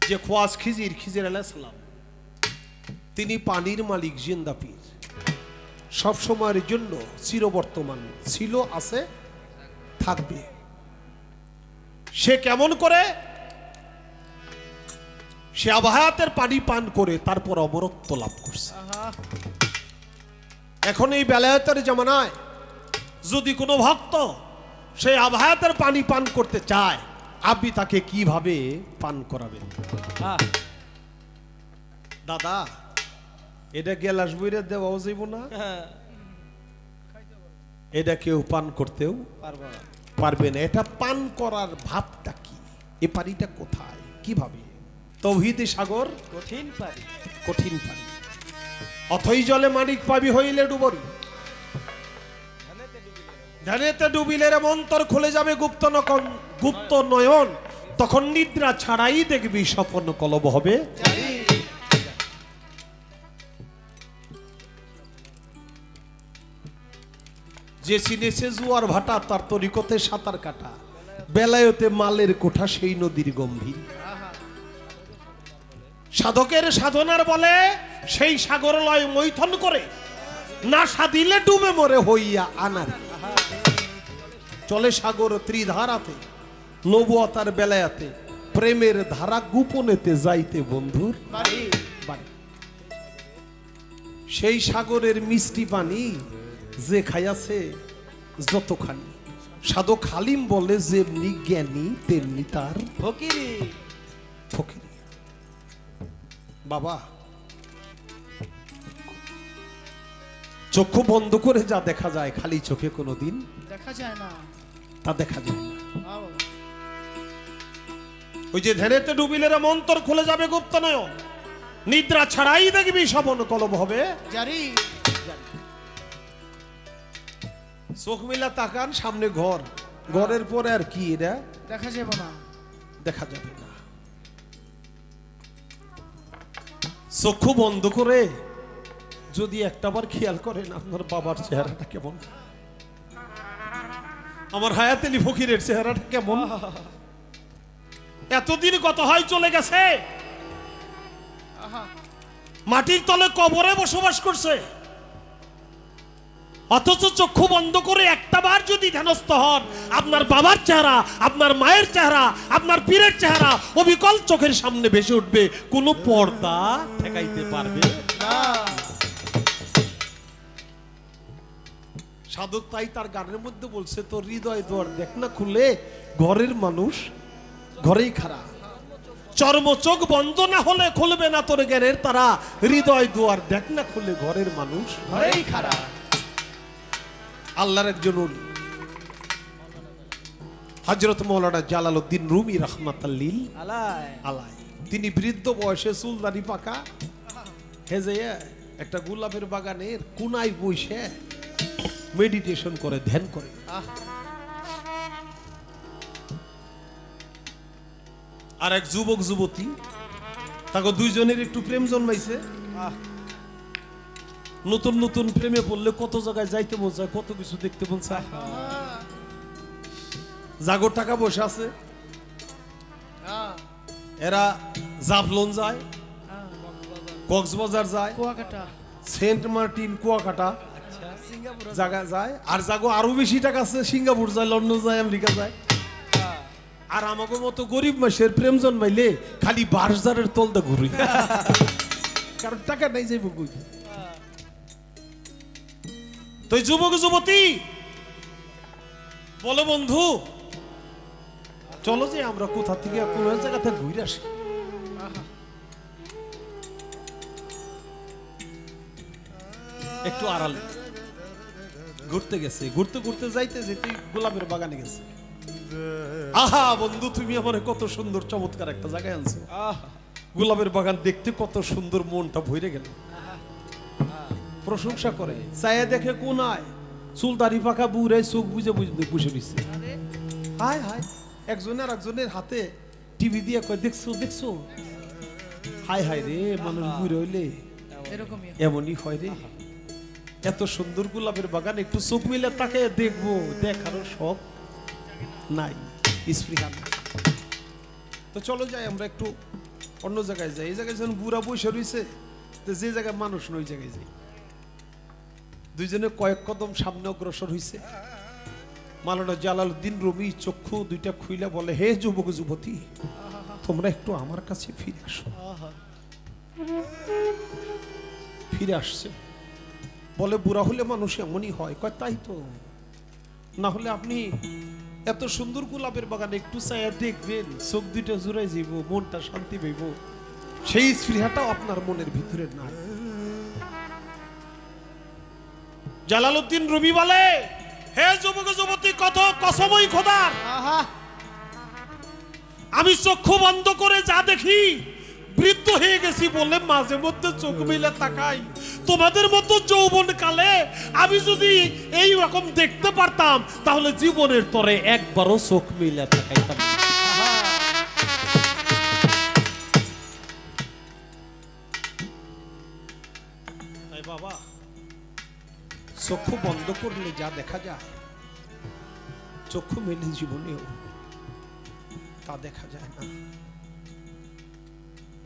যে খোয়াজ খিজির আলাইহিস সালাম, তিনি পানির মালিক, জিন্দা পীর, সব সময়ের জন্য চিরবর্তমান, ছিল, আছে, থাকবে। সে কেমন করে সে আবাহাতের পানি পান করে তারপর অমরত্ব লাভ করছে। এখন এই বেলায়েতের জামানায় যদি কোনো ভক্ত সেই আবাহাতের পানি পান করতে চায়, আপনি তাকে কিভাবে পান করাবেন? দাদা, এটা গেলাস বইরে দেওয়াও যাইব না, এটা কেউ পান করতেও পারবে না। এটা পান করার ভাবটা কি? এ পানিটা কোথায়, কিভাবে? তৌহিদে সাগর কঠিন পারি, কঠিন পানি, অথই জলে মানিক পাবি হইলে ডুবরি, ধ্যানেতে ডুবিলে রে মন্তর খুলে যাবে গুপ্ত নয়ন, তখন নিদ্রা ছাড়াই দেখবি স্বপ্ন কলব হবে। যে চিনেছে জুয়ার ভাটা, তার তরিকতে সাঁতার কাটা, বেলায়তে মালের কোঠা সেই নদীর গম্ভীর, সাধকের সাধনার বলে সেই সাগর লয় মৈথন করে, না সাদিলে ডুবে মরে হইয়া আনার। চলে সাগর ত্রিধারাতে, নবুয়তার বেলায়াতে, প্রেমের ধারা গোপনেতে যাইতে বন্ধুর বাড়ি। সেই সাগরের মিষ্টি পানি যে খাইয়াছে যতখানি, সাধক হালিম বলে যেমনি জ্ঞানী তেমনি তার ফকিরি। ফকিরি। বাবা, চক্ষু বন্ধ করে যা দেখা যায় খালি চোখে কোনোদিন দেখা যায় না, তা দেখা যায় না। ওই যে ধ্যানেতে ডুবিলে রে মন্তর খুলে যাবে গুপ্ত নয়ন, নিদ্রা ছাড়াই দেখবি স্বপ্ন কলব হবে জারি। চোখ মিলা তাকান, সামনে ঘর, ঘরের পরে আর কি এটা দেখা যাবে না, দেখা যাবে না। চক্ষু বন্ধ করে যদি একটাবার খেয়াল করেন আপনার বাবার চেহারাটা কেমন, আমার হায়াত আলী ফকিরের চেহারাটা কেমন, এতদিন কত হয় চলে গেছে, মাটির তলে কবরে বসবাস করছে, অথচ চক্ষু বন্ধ করে একটাবার যদি ধ্যানস্থ হন, আপনার বাবার চেহারা, আপনার মায়ের চেহারা, আপনার পীরের চেহারা অবিকল চোখের সামনে ভেসে উঠবে, কোনো পর্দা ঠেকাইতে পারবে না। সাধক তাই তার গানের মধ্যে বলছে, তোর হৃদয় দুয়ার দেখ না খুলে, ঘরের মানুষ ঘরেই খাড়া, চর্ম চোখ বন্ধ না হলে খুলবে না তোর জ্ঞানের তারা, হৃদয় দুয়ার দেখ না খুলে, ঘরের মানুষ ঘরেই খাড়া। আল্লাহর একজন ওলি হযরত মাওলানা জালালউদ্দিন রুমি রাহমাতুল্লিল আলাইহি, তিনি বৃদ্ধ বয়সে চুলদারি পাকা হেজে একটা গোলাপের বাগানের কোনায় বসে মেডিটেশন করে, ধ্যান করে। আর এক যুবক যুবতী, তাকে দুইজনের একটু প্রেম জন্মাইছে। নতুন নতুন প্রেমে পড়লে কত জায়গায় যাইতে মন চায়, কত কিছু দেখতে মন চায়। জাগর টাকা বসে আছে, এরা জাফলন যায়, কক্সবাজার যায়, কুয়াকাটা, সেন্ট মার্টিন, কুয়াকাটা জায়গা যায়, আর জাগো আরো বেশি টাকা আছে, সিঙ্গাপুর যায়, লন্ডন যায়, আমেরিকা যায়। আর আমাকে মতো গরিব মাসের প্রেম জন্মাইলে খালি বাসদারের তলদা ঘুরি, কারণ টাকা নাই যাইব কই। তো যুবক যুবতী বলে, বন্ধু চলো যে আমরা কোথা থেকে কোন জায়গাতে ঘুরে আসি। একটু আড়ালে ঘুরতে গেছে, ঘুরতে ঘুরতে যাইতে যেতে গোলাপের বাগানে গেছে। আহা বন্ধু, তুমি আমার কত সুন্দর চমৎকার একটা জায়গায় আনছো, গোলাপের বাগান দেখতে কত সুন্দর, মনটা ভরে গেল। প্রশংসা করে, চায়ে দেখে কোনায় চুলদারি পাকা বুড়ে চোখ বুঝে বসে দিচ্ছে। হায় হায়, একজনের একজনের হাতে টিভি দিয়ে কয়, দেখছো দেখছো, হায় হায় রে, মানুষ বুড়ে হইলে এমনই হয় রে। এত সুন্দর গোলাপের বাগান, একটু চোখ মিলে তাকে দেখবো, দেখারও সব নাই, স্পৃহা নাই। তো চলো যাই আমরা একটু অন্য জায়গায় যাই। এই জায়গায় যখন বুড়া বসে রয়েছে, তো যে জায়গায় মানুষ নয় ওই জায়গায় যাই। দুইজনে কয়েক কদম সামনে অগ্রসর হয়েছে। মাওলানা জালালউদ্দিন রুমি চক্ষু দুইটা খুইলা বলে, হে যুবক যুবতী, তোমরা একটু আমার কাছে ফিরে আসো। ফিরে আসছে, বলে বুড়া হলে মানুষ এমনই হয়। কয় তাই তো, না হলে আপনি এত সুন্দর গোলাপের বাগানে একটু চাইয়া দেখবেন, চোখ দুইটা জুড়াই যাইব, মনটা শান্তি পাইব, সেই স্পৃহাটাও আপনার মনের ভিতরে নাই। জালালউদ্দিন রুমি বলে, হে যুবক যুবতী, কত কসমই খোদার, আমি চক্ষু বন্ধ করে যা দেখি, বৃদ্ধ হয়ে গেছি বলে মাঝে মধ্যে চোখ মেলে তাকাই। তোমাদের মতো যৌবন কালে আমি যদি এই রকম দেখতে পারতাম, তাহলে জীবনের তরে একবারও চোখ মেলে তাকাইতাম। তাই বাবা, চক্ষু বন্ধ করলে যা দেখা যায়, চক্ষু মেলে জীবনেও তা দেখা যায় না।